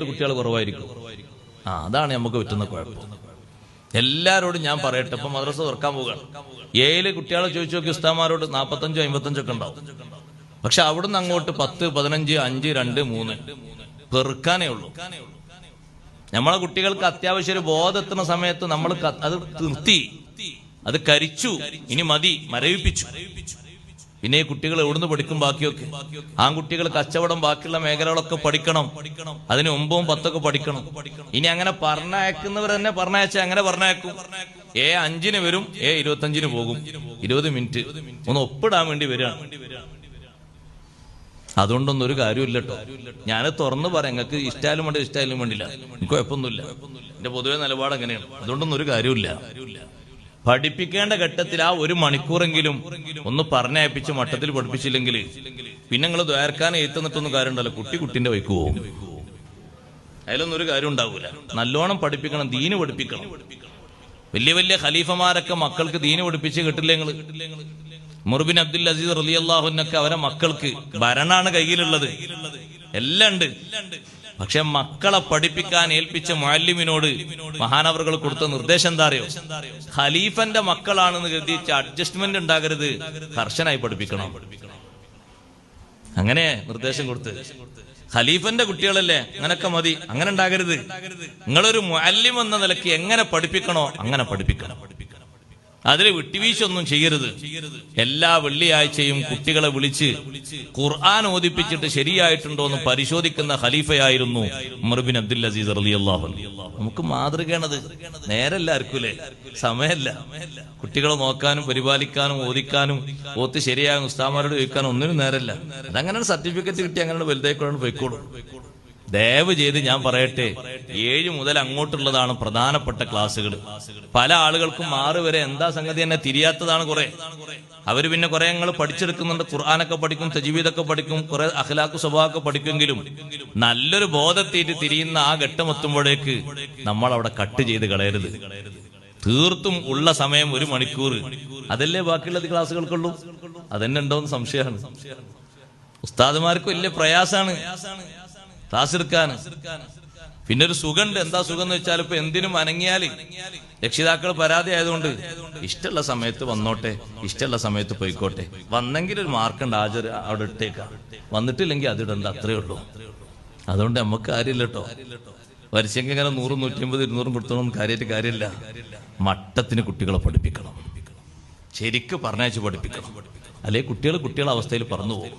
കുട്ടികൾ കുറവായിരിക്കും. അതാണ് നമുക്ക് പറ്റുന്ന കുഴപ്പം. എല്ലാരോടും ഞാൻ പറയട്ടെ, ഇപ്പൊ മദ്രസ തുറക്കാൻ പോവുകയാണ്. 7 കുട്ടികളെ ചോദിച്ചു നോക്കി ഉസ്താമാരോട് 45 55 ഒക്കെ ഉണ്ടാവും. പക്ഷെ അവിടുന്ന് അങ്ങോട്ട് 10 15 5 2 3 പെറുക്കാനേ ഉള്ളൂ. നമ്മളെ കുട്ടികൾക്ക് അത്യാവശ്യം ഒരു ബോധെത്തുന്ന സമയത്ത് നമ്മൾ അത് നിർത്തി, അത് കരിച്ചു, ഇനി മതി, മരവിപ്പിച്ചു. പിന്നെ ഈ കുട്ടികൾ എവിടുന്ന് പഠിക്കും? ബാക്കിയൊക്കെ ആൺകുട്ടികൾ കച്ചവടം, ബാക്കിയുള്ള മേഖലകളൊക്കെ പഠിക്കണം. അതിന് 9 10 പഠിക്കണം. ഇനി അങ്ങനെ പറഞ്ഞയക്കുന്നവർ തന്നെ പറഞ്ഞയച്ചാൽ അങ്ങനെ പറഞ്ഞയക്കും. 5 വരും, 25 പോകും. 20 മിനിറ്റ് ഒന്ന് ഒപ്പിടാൻ വേണ്ടി വരികയാണ്. അതുകൊണ്ടൊന്നും ഒരു കാര്യമില്ല കേട്ടോ. ഞാൻ തുറന്നു പറയാം, നിങ്ങൾക്ക് ഇഷ്ടായാലും വേണ്ടി ഇഷ്ടായാലും വേണ്ടില്ല, എനിക്ക് കുഴപ്പമൊന്നുമില്ല. എന്റെ പൊതുവെ നിലപാട് അങ്ങനെയാണ്. അതുകൊണ്ടൊന്നും ഒരു കാര്യമില്ല. പഠിപ്പിക്കേണ്ട ഘട്ടത്തിൽ ആ 1 മണിക്കൂറെങ്കിലും ഒന്ന് പറഞ്ഞയപ്പിച്ച് മട്ടത്തിൽ പഠിപ്പിച്ചില്ലെങ്കിൽ പിന്നെ നിങ്ങൾ ദ്വാരക്കാൻ എഴുത്തുന്നിട്ടൊന്നും കാര്യമുണ്ടല്ലോ. കുട്ടിന്റെ വൈക്ക് പോകും. അതിലൊന്നും ഒരു കാര്യം ഉണ്ടാവൂല. നല്ലോണം പഠിപ്പിക്കണം, ദീന് പഠിപ്പിക്കണം. വലിയ വലിയ ഖലീഫമാരൊക്കെ മക്കൾക്ക് ദീന് പഠിപ്പിച്ച് കേട്ടില്ലേ നിങ്ങൾ? ഉമർ ബിൻ അബ്ദുൽ അസീസ് റളിയല്ലാഹു അൻഹു അവരെ മക്കൾക്ക് ഭരണാണ് കയ്യിലുള്ളത്, എല്ലാം ഉണ്ട്. പക്ഷെ മക്കളെ പഠിപ്പിക്കാൻ ഏൽപ്പിച്ച മുഅല്ലിമിനോട് മഹാനവറുകൾ കൊടുത്ത നിർദ്ദേശം എന്താ അറിയോ? ഖലീഫന്റെ മക്കളാണെന്ന് കരുതിച്ച് അഡ്ജസ്റ്റ്മെന്റ് ഉണ്ടാകരുത്, കർശനായി പഠിപ്പിക്കണം. അങ്ങനെ നിർദ്ദേശം കൊടുത്ത്, ഖലീഫന്റെ കുട്ടികളല്ലേ, അങ്ങനൊക്കെ മതി, അങ്ങനെ ഉണ്ടാകരുത്. നിങ്ങളൊരു മുഅല്ലിം എന്ന നിലയ്ക്ക് എങ്ങനെ പഠിപ്പിക്കണോ അങ്ങനെ പഠിപ്പിക്കണം. അതിൽ വിട്ടുവീഴ്ച ഒന്നും ചെയ്യരുത്. എല്ലാ വെള്ളിയാഴ്ചയും കുട്ടികളെ വിളിച്ച് ഖുർആൻ ഓതിപ്പിച്ചിട്ട് ശരിയായിട്ടുണ്ടോ എന്ന് പരിശോധിക്കുന്ന ഖലീഫയായിരുന്നു ഉമർ ബിൻ അബ്ദുൽ അസീസ് റളിയല്ലാഹു അൻഹു. നമുക്ക് മാതൃകയാണത്. നേരെല്ലാവർക്കും സമയമല്ല കുട്ടികളെ നോക്കാനും പരിപാലിക്കാനും ഓദിക്കാനും ഓത്ത് ശരിയാകും ഉസ്താമാരോട് ചോദിക്കാനും ഒന്നിനും നേരല്ല. അതങ്ങനെ സർട്ടിഫിക്കറ്റ് കിട്ടി അങ്ങനെ വലുതായിക്കൊണ്ടാണ് പോയിക്കോളും. ദയവ് ചെയ്ത് ഞാൻ പറയട്ടെ, 7 മുതൽ അങ്ങോട്ടുള്ളതാണ് പ്രധാനപ്പെട്ട ക്ലാസ്സുകൾ. പല ആളുകൾക്കും 6 വരെ എന്താ സംഗതി തന്നെ തിരിയാത്തതാണ്. കുറെ അവര് പിന്നെ കുറെ ഞങ്ങൾ പഠിച്ചെടുക്കുന്നുണ്ട്. ഖുർആനൊക്കെ പഠിക്കും, തജ്വീദൊക്കെ പഠിക്കും, കുറെ അഖ്ലാഖ് സ്വഭാവമൊക്കെ പഠിക്കുമെങ്കിലും നല്ലൊരു ബോധത്തേറ്റ് തിരിയുന്ന ആ ഘട്ടം എത്തുമ്പോഴേക്ക് നമ്മൾ അവിടെ കട്ട് ചെയ്ത് കളയരുത്. തീർത്തും ഉള്ള സമയം 1 മണിക്കൂർ, അതല്ലേ ബാക്കിയുള്ളത് ക്ലാസ്സുകൾക്കുള്ളൂ. അതന്നെ ഉണ്ടോന്ന് സംശയമാണ്. ഉസ്താദുമാർക്ക് വലിയ പ്രയാസാണ് ക്ലാസ് എടുക്കാൻ. പിന്നെ ഒരു സുഖമുണ്ട്. എന്താ സുഖം എന്ന് വെച്ചാൽ ഇപ്പൊ എന്തിനും അനങ്ങിയാല് രക്ഷിതാക്കൾ പരാതി ആയതുകൊണ്ട് ഇഷ്ടമുള്ള സമയത്ത് വന്നോട്ടെ, ഇഷ്ടമുള്ള സമയത്ത് പോയിക്കോട്ടെ. വന്നെങ്കിൽ ഒരു മാർക്കുണ്ട്, ഹാജർ അവിടെ ഇട്ടേക്കാം. വന്നിട്ടില്ലെങ്കിൽ അതിടണ്ട, അത്രേ ഉള്ളൂ. അതുകൊണ്ട് നമുക്ക് കാര്യമില്ല കേട്ടോ. വരിശെങ്കിൽ ഇങ്ങനെ 100 150 200 കൊടുത്തോന്നും കാര്യമില്ല. മട്ടത്തിന് കുട്ടികളെ പഠിപ്പിക്കണം, ശരിക്ക് പറഞ്ഞയച്ച് പഠിപ്പിക്കണം. അല്ലെ കുട്ടികളെ അവസ്ഥയിൽ പറന്നു പോകും.